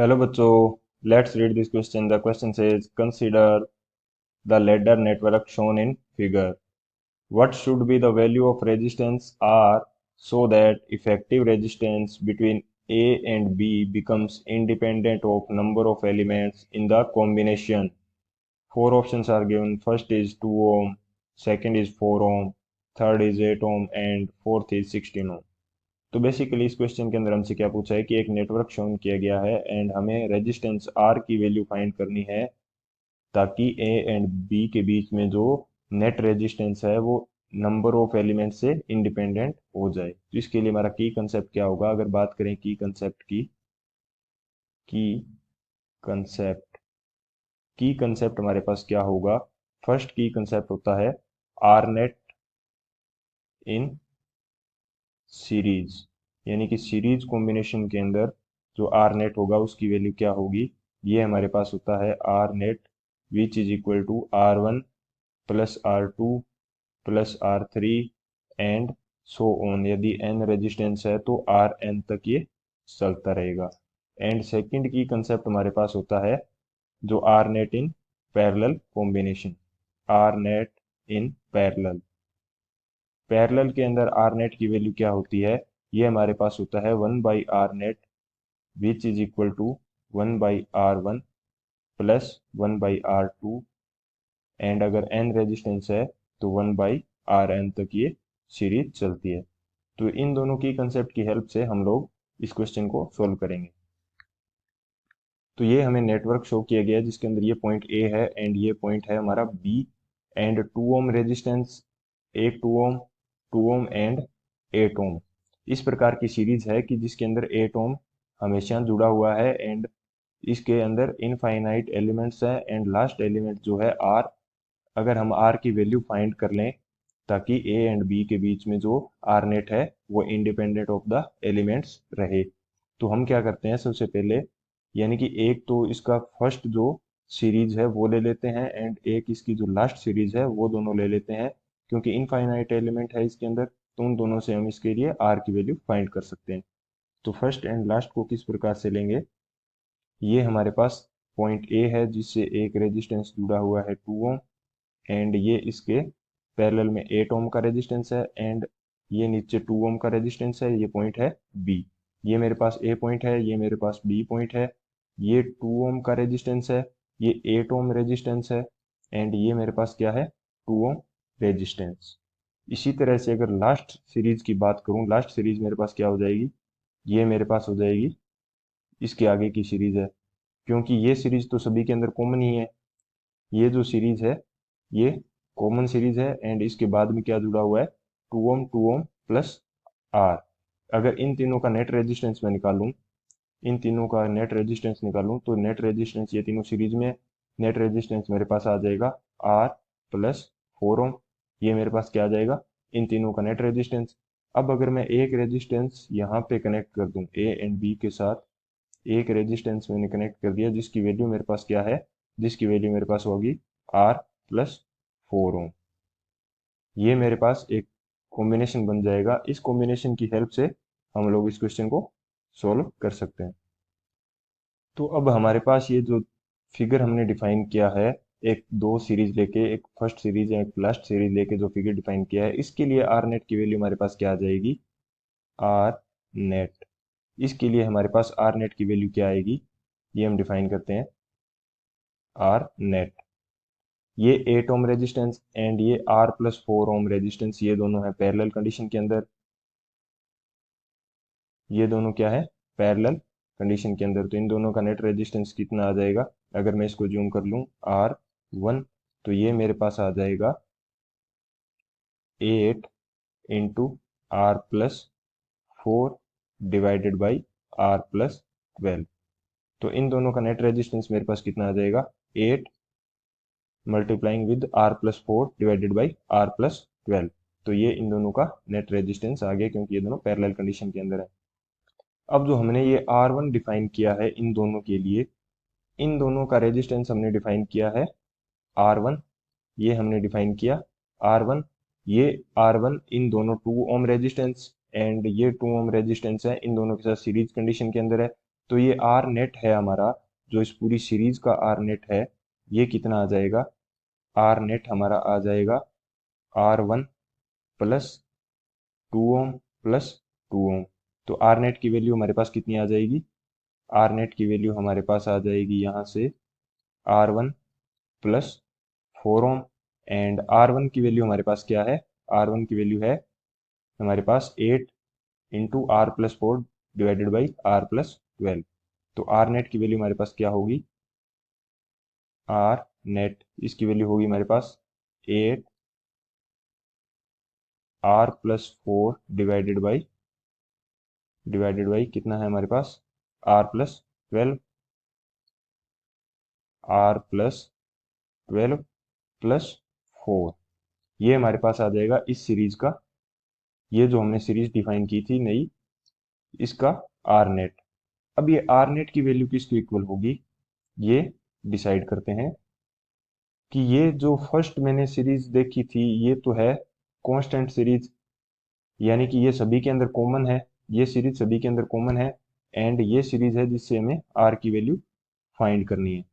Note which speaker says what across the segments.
Speaker 1: Hello बच्चों, let's read this question. The question says, consider the ladder network shown in figure. What should be the value of resistance R so that effective resistance between A and B becomes independent of number of elements in the combination? Four options are given. First is 2 ohm, second is 4 ohm, third is 8 ohm and fourth is 16 ohm. तो basically इस question के अंदर हमसे क्या पूछा है कि एक नेटवर्क शोन किया गया है एंड हमें रेजिस्टेंस आर की वैल्यू फाइंड करनी है ताकि ए एंड बी के बीच में जो नेट रेजिस्टेंस है वो नंबर ऑफ एलिमेंट से इंडिपेंडेंट हो जाए। तो इसके लिए हमारा की कंसेप्ट क्या होगा? अगर बात करें की कंसेप्ट की कंसेप्ट हमारे पास क्या होगा? फर्स्ट की कंसेप्ट होता है आर नेट इन सीरीज, यानी कि सीरीज कॉम्बिनेशन के अंदर जो आर नेट होगा उसकी वैल्यू क्या होगी? ये हमारे पास होता है R net which is equal to R one plus R two plus R three and so on. यदि एन रेजिस्टेंस है तो आर एन तक ये चलता रहेगा। एंड सेकंड की कंसेप्ट हमारे पास होता है जो R net in parallel combination. R net in parallel, parallel के अंदर आर नेट की वैल्यू क्या होती है? ये हमारे पास होता है one by R net which is equal to one by R one plus one by R two and अगर एन रेजिस्टेंस है तो वन बाई आर एन तक ये सीरीज चलती है। तो इन दोनों की कंसेप्ट की हेल्प से हम लोग इस क्वेश्चन को सोल्व करेंगे। तो ये हमें नेटवर्क शो किया गया है जिसके अंदर ये पॉइंट ए है एंड ये पॉइंट है हमारा बी एंड 2 ओम रेजिस्टेंस, एक 2 ओम एंड 8 ओम। इस प्रकार की सीरीज है कि जिसके अंदर 8 ओम हमेशा जुड़ा हुआ है एंड इसके अंदर इनफाइनाइट एलिमेंट्स है एंड लास्ट एलिमेंट जो है आर। अगर हम आर की वैल्यू फाइंड कर लें ताकि ए एंड बी के बीच में जो आर नेट है वो इंडिपेंडेंट ऑफ द एलिमेंट्स रहे, तो हम क्या करते हैं सबसे पहले, यानी कि एक तो इसका फर्स्ट जो सीरीज है वो ले लेते हैं एंड एक इसकी जो लास्ट सीरीज है वो दोनों ले लेते हैं। क्योंकि इनफाइनाइट एलिमेंट है इसके अंदर तो उन दोनों से हम इसके लिए आर की वैल्यू फाइंड कर सकते हैं। तो फर्स्ट एंड लास्ट को किस प्रकार से लेंगे? ये हमारे पास पॉइंट ए है जिससे एक रेजिस्टेंस जुड़ा हुआ है 2 ओम एंड ये इसके पैरेलल में 8 ओम का रेजिस्टेंस है एंड ये नीचे 2 ओम का रेजिस्टेंस है। ये पॉइंट है बी। ये मेरे पास ए पॉइंट है, ये मेरे पास बी पॉइंट है। ये 2 ओम का रेजिस्टेंस है, ये 8 ओम रेजिस्टेंस है एंड ये मेरे पास क्या है? 2 ओम रेजिस्टेंस। इसी तरह से अगर लास्ट सीरीज की बात करूं, लास्ट सीरीज मेरे पास क्या हो जाएगी? ये मेरे पास हो जाएगी इसके आगे की सीरीज है, क्योंकि ये सीरीज तो सभी के अंदर कॉमन ही है। ये जो सीरीज है ये कॉमन सीरीज है एंड इसके बाद में क्या जुड़ा हुआ है? 2 ओम प्लस आर। अगर इन तीनों का नेट रेजिस्टेंस मैं निकालूं, इन तीनों का नेट रेजिस्टेंस निकालूं तो नेट रेजिस्टेंस ये तीनों सीरीज में, नेट रेजिस्टेंस मेरे पास आ जाएगा आर प्लस 4 ओम। ये मेरे पास क्या आ जाएगा? इन तीनों का नेट रेजिस्टेंस। अब अगर मैं एक रेजिस्टेंस यहाँ पे कनेक्ट कर दूं ए एंड बी के साथ, एक रेजिस्टेंस मैंने कनेक्ट कर दिया जिसकी वैल्यू मेरे पास क्या है? जिसकी वैल्यू मेरे पास होगी आर प्लस 4 ओम। ये मेरे पास एक कॉम्बिनेशन बन जाएगा। इस कॉम्बिनेशन की हेल्प से हम लोग इस क्वेश्चन को सॉल्व कर सकते हैं। तो अब हमारे पास ये जो फिगर हमने डिफाइन किया है, एक दो सीरीज लेके, एक फर्स्ट सीरीज एक लास्ट सीरीज लेके जो फिगर डिफाइन किया है, इसके लिए आर नेट की वैल्यू हमारे पास क्या आ जाएगी? R net. इसके लिए हमारे पास आर नेट की वैल्यू क्या आएगी? ये हम डिफाइन करते हैं आर नेट। ये 8 ओम रेजिस्टेंस एंड ये आर प्लस 4 ओम रेजिस्टेंस, ये दोनों है पैरेलल कंडीशन के अंदर। ये दोनों क्या है? पैरेलल कंडीशन के अंदर। तो इन दोनों का नेट रेजिस्टेंस कितना आ जाएगा? अगर मैं इसको जूम कर लूं आर वन, तो ये मेरे पास आ जाएगा 8 into R plus 4 divided by R plus 12। तो इन दोनों का नेट रेजिस्टेंस मेरे पास कितना आ जाएगा? 8 multiplying with R plus 4 divided by R plus 12। तो ये इन दोनों का नेट रेजिस्टेंस आ गया क्योंकि ये दोनों पैरेलल कंडीशन के अंदर है। अब जो हमने ये आर वन डिफाइन किया है इन दोनों के लिए, इन दोनों का रेजिस्टेंस हमने डिफाइन किया है आर वन। ये हमने डिफाइन किया आर वन। ये आर वन इन दोनों 2 ओम रेजिस्टेंस एंड ये 2 ओम रेजिस्टेंस है इन दोनों के साथ सीरीज कंडीशन के अंदर है। तो ये आर नेट है हमारा, जो इस पूरी सीरीज का आर नेट है, ये कितना आ जाएगा? आर नेट हमारा आ जाएगा R1 प्लस 2 ओम प्लस 2 ओम। तो आर नेट की वैल्यू हमारे पास कितनी आ जाएगी? आर नेट की वैल्यू हमारे पास आ जाएगी यहाँ से R1 plus 4 Om, and R1 की वैल्यू हमारे पास क्या है? R1 की वैल्यू है हमारे पास 8 into R plus 4 divided by R plus 12। तो आर नेट की वैल्यू हमारे पास क्या होगी? आर नेट इसकी वैल्यू होगी हमारे पास 8 आर प्लस 4 डिवाइडेड बाई कितना है हमारे पास? R plus 12, R plus 12 plus 4। ये हमारे पास आ जाएगा इस सीरीज का, ये जो हमने सीरीज डिफाइन की थी नई, इसका आर नेट। अब ये आर नेट की वैल्यू किसको इक्वल होगी, ये डिसाइड करते हैं कि ये जो फर्स्ट मैंने सीरीज देखी थी ये तो है कांस्टेंट सीरीज, यानी कि ये सभी के अंदर कॉमन है, ये सीरीज सभी के अंदर कॉमन है, एंड ये सीरीज है जिससे हमें आर की वैल्यू फाइंड करनी है।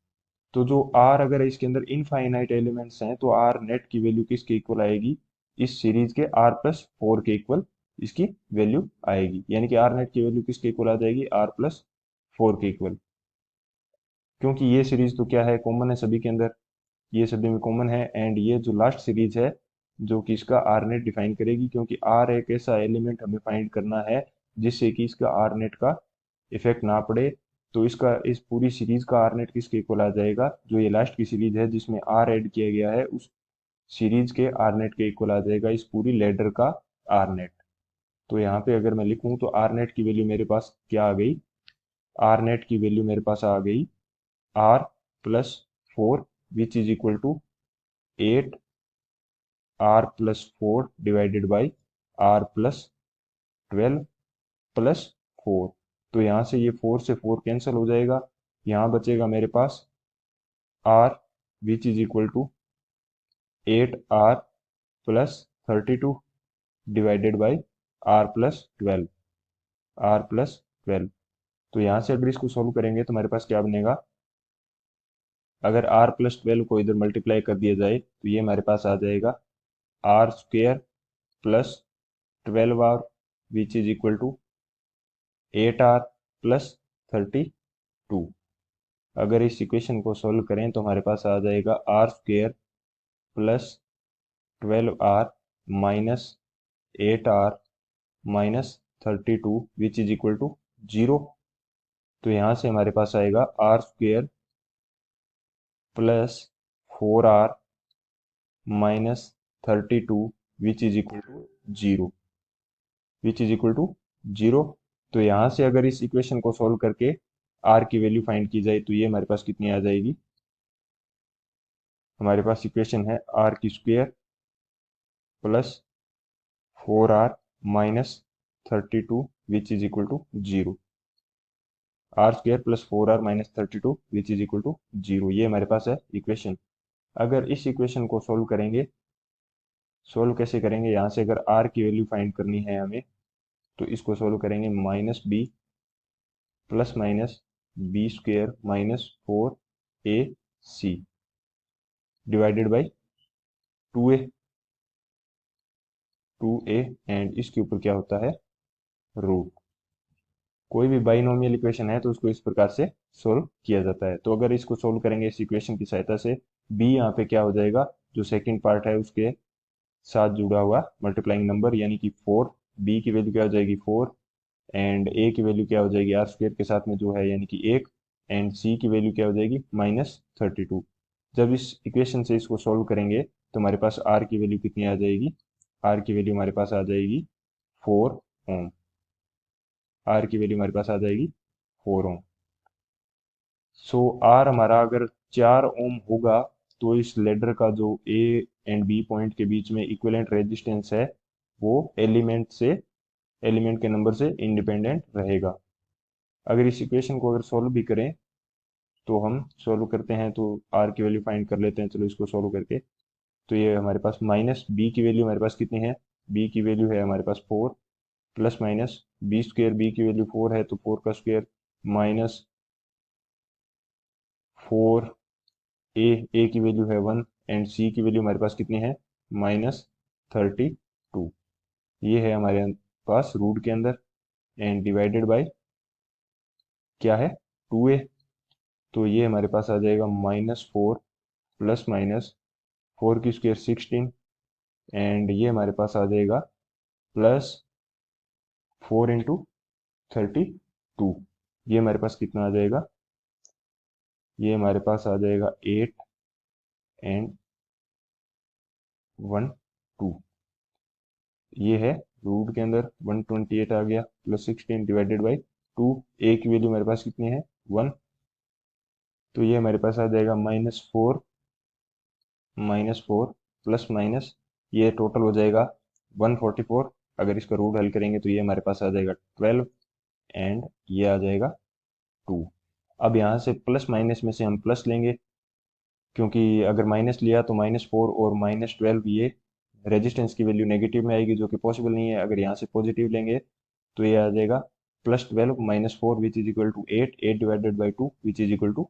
Speaker 1: तो जो आर अगर इसके अंदर इनफाइनाइट एलिमेंट्स हैं तो आर नेट की वैल्यू किसके इक्वल आएगी? इस सीरीज के आर प्लस 4 के इक्वल इसकी वैल्यू आएगी, यानी कि आर नेट की वैल्यू किसके इक्वल आ जाएगी? आर प्लस 4 के इक्वल। क्योंकि ये सीरीज तो क्या है, कॉमन है सभी के अंदर, ये सभी में कॉमन है, एंड ये जो लास्ट सीरीज है जो कि इसका आर नेट डिफाइन करेगी, क्योंकि आर एक ऐसा एलिमेंट हमें फाइंड करना है जिससे कि इसका आर नेट का इफेक्ट ना पड़े। तो इसका इस पूरी सीरीज का आर नेट किसके इक्वल आ जाएगा? जो ये लास्ट की सीरीज है जिसमें आर ऐड किया गया है, उस सीरीज के आर नेट के इक्वल आ जाएगा इस पूरी लेडर का आर नेट। तो यहाँ पे अगर मैं लिखूं तो आर नेट की वैल्यू मेरे पास क्या आ गई? आर नेट की वैल्यू मेरे पास आ गई R plus 4 which is equal to 8 are plus 4 divided by R plus 12 plus 4। तो यहाँ से ये 4 से 4 कैंसिल हो जाएगा, यहाँ बचेगा मेरे पास R which is equal to 8 are plus 32 divided by R plus 12, R plus 12। तो यहाँ से अगर इसको सॉल्व करेंगे तो हमारे पास क्या बनेगा? अगर आर प्लस 12 को इधर मल्टीप्लाई कर दिया जाए तो ये हमारे पास आ जाएगा r square plus 12 r which is equal to 8 are plus 32। अगर इस इक्वेशन को सॉल्व करें तो हमारे पास आ जाएगा r square plus 12 r minus 8 r minus 32 which is equal to 0। तो यहाँ से हमारे पास आएगा r square plus 4 r minus 32 which is equal to 0, which is equal to 0। तो यहाँ से अगर इस इक्वेशन को सॉल्व करके आर की वैल्यू फाइंड की जाए तो ये हमारे पास कितनी आ जाएगी? हमारे पास इक्वेशन है आर की square plus 4 r minus 32 which is equal to 0, r square plus 4 r minus 32 which is equal to 0। ये हमारे पास है इक्वेशन। अगर इस इक्वेशन को सॉल्व करेंगे, सोल्व कैसे करेंगे? यहाँ से अगर आर की वैल्यू फाइंड करनी है हमें तो इसको सोल्व करेंगे minus b plus minus b square minus 4ac divided by 2a and इसके ऊपर क्या होता है? रूट। कोई भी बाइनोमियल इक्वेशन है तो उसको इस प्रकार से सोल्व किया जाता है। तो अगर इसको सोल्व करेंगे इस इक्वेशन की सहायता से, b यहाँ पे क्या हो जाएगा? जो सेकंड पार्ट है उसके साथ जुड़ा हुआ मल्टीप्लाइंग नंबर, यानी कि 4। b की वैल्यू क्या हो जाएगी? 4, एंड a की वैल्यू क्या हो जाएगी? आर स्क्वेयर के साथ में जो है यानी कि 1, एंड c की वैल्यू क्या हो जाएगी? माइनस 32। जब इस इक्वेशन से इसको सोल्व करेंगे तो हमारे पास r की वैल्यू कितनी आ जाएगी? r की वैल्यू हमारे पास आ जाएगी 4 ओम। r की वैल्यू हमारे पास आ जाएगी 4 ओम। सो r हमारा अगर 4 ओम होगा तो इस लेडर का जो a एंड b पॉइंट के बीच में इक्विवेलेंट रेजिस्टेंस है वो एलिमेंट के नंबर से इंडिपेंडेंट रहेगा। अगर इस इक्वेशन को अगर सॉल्व भी करें तो हम सॉल्व करते हैं तो r की वैल्यू फाइंड कर लेते हैं। चलो इसको सॉल्व करके, तो ये हमारे पास माइनस b की वैल्यू हमारे पास कितनी है? b की वैल्यू है हमारे पास 4 plus minus b square, b की वैल्यू 4 है तो 4 का स्क्वेयर माइनस 4, ए की वैल्यू है 1 एंड सी की वैल्यू हमारे पास कितनी है -32। ये है हमारे पास रूट के अंदर एंड डिवाइडेड बाय क्या है 2a। तो ये हमारे पास आ जाएगा -4 प्लस माइनस 4 की स्क्वायर 16 एंड ये हमारे पास आ जाएगा +4 × 32। ये हमारे पास कितना आ जाएगा, ये हमारे पास आ जाएगा 8 एंड 1 2। ये है रूट के अंदर 128 आ गया +16 डिवाइडेड बाई 2। ए की वैल्यू हमारे पास कितनी है 1। तो ये हमारे पास आ जाएगा -4 प्लस माइनस ये टोटल हो जाएगा 144। अगर इसका रूट हल करेंगे तो ये हमारे पास आ जाएगा 12 एंड ये आ जाएगा 2। अब यहाँ से प्लस माइनस में से हम प्लस लेंगे, क्योंकि अगर माइनस लिया तो -4 और -12 ये रेजिस्टेंस की वैल्यू नेगेटिव में आएगी, जो कि पॉसिबल नहीं है। अगर यहाँ से पॉजिटिव लेंगे तो ये आ जाएगा +12 -4 which is equal to 8 divided by 2 which is equal to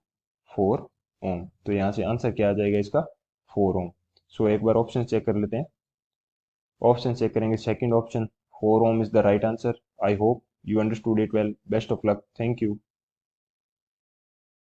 Speaker 1: 4 ohm. तो यहाँ से आंसर क्या आ जाएगा इसका 4 ओम। सो एक बार ऑप्शन चेक कर लेते हैं। ऑप्शन चेक करेंगे, second option 4 ohm is the right answer. I hope you understood it well. Best of luck. Thank you.